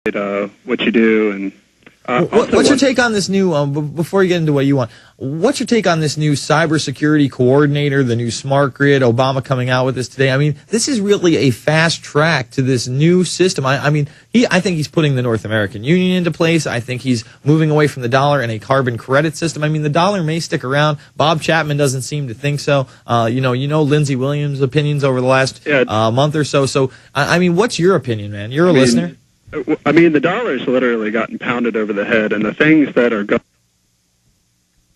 what you do. And what's your take on this new, before you get into what you want, what's your take on this new cybersecurity coordinator, the new smart grid, Obama coming out with this today? I mean, this is really a fast track to this new system. I think he's putting the North American Union into place. I think he's moving away from the dollar and a carbon credit system. I mean, the dollar may stick around. Bob Chapman doesn't seem to think so. You know Lindsey Williams' opinions over the last month or so. So, I mean, what's your opinion, man? You're a listener. I mean, the dollar's literally gotten pounded over the head, and the things that are going...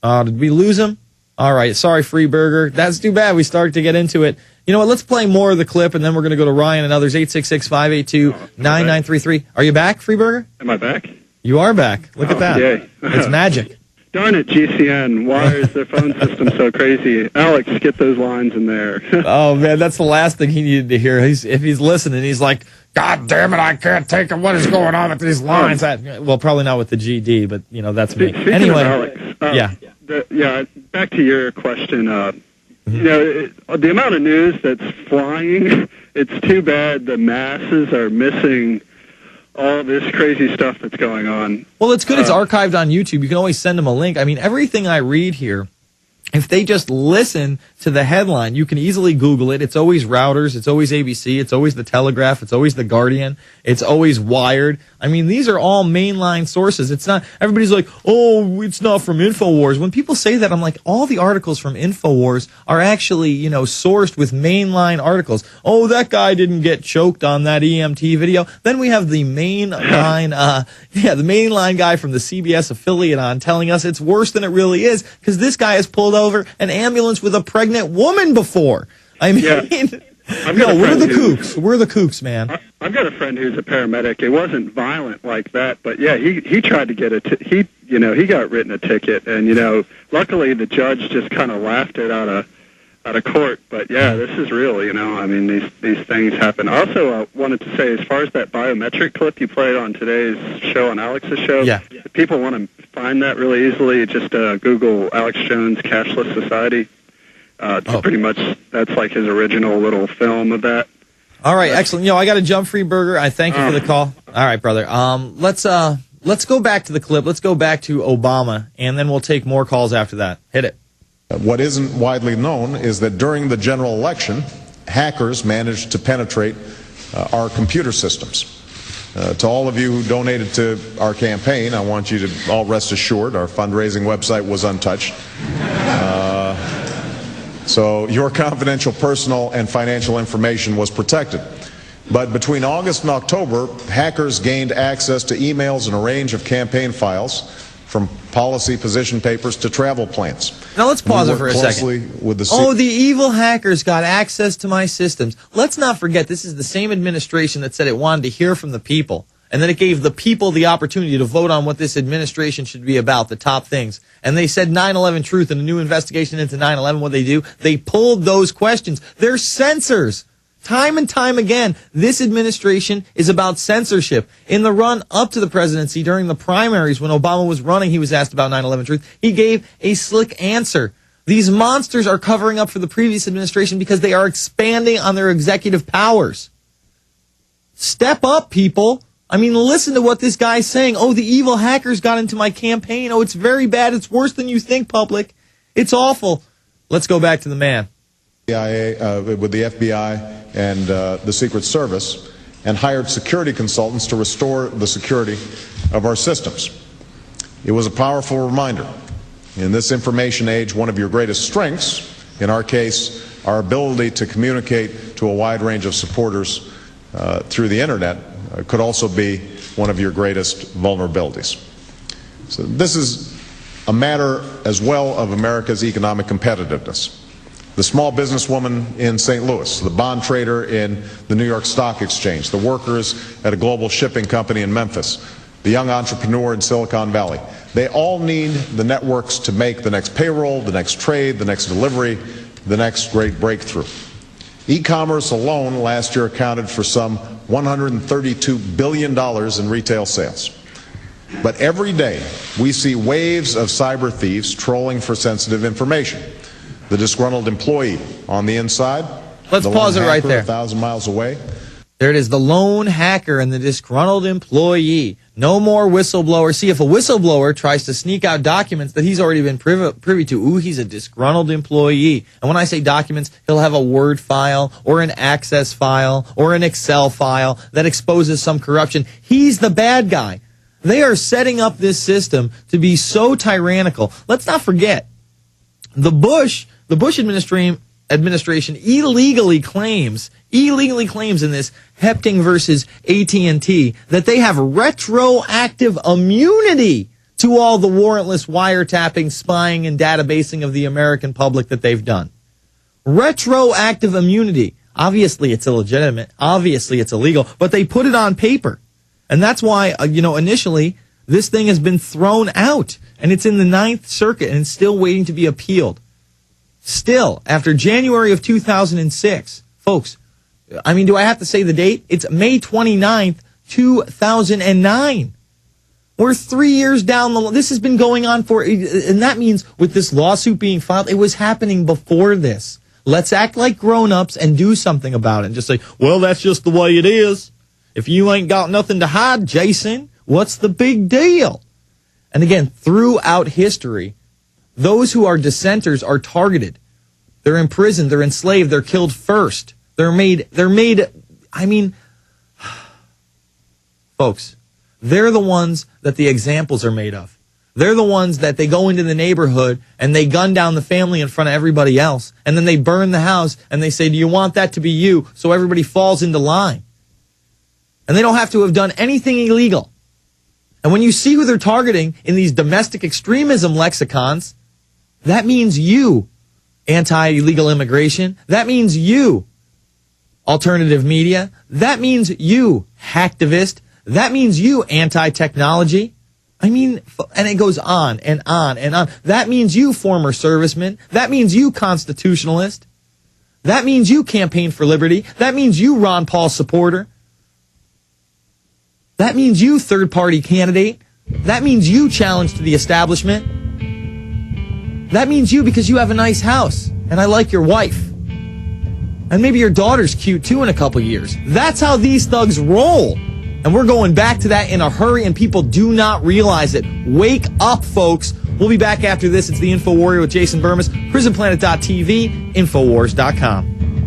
Did we lose him? All right, sorry, Freeburger. That's too bad. We started to get into it. You know what, let's play more of the clip, and then we're going to go to Ryan and others, 866-582-9933. Are you back, Freeburger? Am I back? You are back. Look at that. Yay. It's magic. Darn it, GCN. Why is their phone system so crazy? Alex, get those lines in there. Oh, man, that's the last thing he needed to hear. If he's listening, he's like, God damn it, I can't take it. What is going on with these lines? Well, probably not with the GD, but, you know, that's me. Speaking anyway, of Alex, back to your question. You know, the amount of news that's flying, it's too bad the masses are missing all this crazy stuff that's going on. Well, it's good it's archived on YouTube. You can always send them a link. I mean, everything I read here, if they just listen to the headline, you can easily Google it. It's always Reuters. It's always ABC. It's always The Telegraph. It's always The Guardian. It's always Wired. I mean, these are all mainline sources. It's not, everybody's like, oh, it's not from Infowars. When people say that, I'm like, all the articles from Infowars are actually, you know, sourced with mainline articles. Oh, that guy didn't get choked on that EMT video. Then we have the mainline, the mainline guy from the CBS affiliate on telling us it's worse than it really is because this guy has pulled over an ambulance with a pregnant woman before. I mean, we're the kooks. We're the kooks, man. I've got a friend who's a paramedic. It wasn't violent like that, but yeah, he tried to get he got written a ticket, and you know, luckily the judge just kind of laughed it out of court. But yeah, this is real. You know, I mean, these things happen. I also wanted to say, as far as that biometric clip you played on today's show, on Alex's show, if people want to find that really easily, just Google Alex Jones Cashless Society. Pretty much, that's like his original little film of that. All right, excellent. You know, I got to jump, Freeburger. I thank you for the call. All right, brother. Let's go back to the clip. Let's go back to Obama, and then we'll take more calls after that. Hit it. What isn't widely known is that during the general election, hackers managed to penetrate our computer systems. To all of you who donated to our campaign, I want you to all rest assured our fundraising website was untouched. So your confidential personal and financial information was protected. But between August and October, hackers gained access to emails and a range of campaign files, from policy position papers to travel plans. Now let's pause it for a second. The evil hackers got access to my systems. Let's not forget, this is the same administration that said it wanted to hear from the people, and then it gave the people the opportunity to vote on what this administration should be about, the top things. And they said 9/11 truth in a new investigation into 9/11. What do? They pulled those questions. They're censors. Time and time again, this administration is about censorship. In the run up to the presidency, during the primaries, when Obama was running, he was asked about 9/11 truth. He gave a slick answer. These monsters are covering up for the previous administration because they are expanding on their executive powers. Step up, people. I mean, listen to what this guy's saying. Oh, the evil hackers got into my campaign. Oh, it's very bad. It's worse than you think, public. It's awful. Let's go back to the man. With the FBI and the Secret Service, and hired security consultants to restore the security of our systems. It was a powerful reminder. In this information age, one of your greatest strengths, in our case, our ability to communicate to a wide range of supporters through the internet, could also be one of your greatest vulnerabilities. So this is a matter as well of America's economic competitiveness. The small businesswoman in St. Louis, the bond trader in the New York Stock Exchange, the workers at a global shipping company in Memphis, the young entrepreneur in Silicon Valley. They all need the networks to make the next payroll, the next trade, the next delivery, the next great breakthrough. E-commerce alone last year accounted for some $132 billion in retail sales. But every day we see waves of cyber thieves trolling for sensitive information. The disgruntled employee on the inside. Let's pause it right there. 1,000 miles away. There it is, the lone hacker and the disgruntled employee. No more whistleblower. See, if a whistleblower tries to sneak out documents that he's already been privy to, ooh, he's a disgruntled employee. And when I say documents, he'll have a Word file or an Access file or an Excel file that exposes some corruption. He's the bad guy. They are setting up this system to be so tyrannical. Let's not forget, the Bush administration illegally claims in this Hepting versus AT&T that they have retroactive immunity to all the warrantless wiretapping, spying, and databasing of the American public that they've done. Retroactive immunity. Obviously, it's illegitimate. Obviously, it's illegal. But they put it on paper. And that's why, initially, this thing has been thrown out. And it's in the Ninth Circuit and it's still waiting to be appealed. Still, after January of 2006, folks, I mean, do I have to say the date? It's May 29th, 2009. We're 3 years down the line. This has been going on and that means with this lawsuit being filed, it was happening before this. Let's act like grown-ups and do something about it and just say, well, that's just the way it is. If you ain't got nothing to hide, Jason, what's the big deal? And again, throughout history, those who are dissenters are targeted. They're imprisoned, they're enslaved, they're killed first. They're made, I mean, folks, they're the ones that the examples are made of. They're the ones that they go into the neighborhood and they gun down the family in front of everybody else. And then they burn the house and they say, do you want that to be you? So everybody falls into line. And they don't have to have done anything illegal. And when you see who they're targeting in these domestic extremism lexicons, that means you, anti-illegal immigration. That means you, alternative media. That means you, hacktivist. That means you, anti-technology. I mean, and it goes on and on and on. That means you, former serviceman. That means you, constitutionalist. That means you, campaign for liberty. That means you, Ron Paul supporter. That means you, third-party candidate. That means you, challenge to the establishment. That means you because you have a nice house, and I like your wife. And maybe your daughter's cute, too, in a couple years. That's how these thugs roll. And we're going back to that in a hurry, and people do not realize it. Wake up, folks. We'll be back after this. It's the Infowarrior with Jason Bermas, prisonplanet.tv, Infowars.com.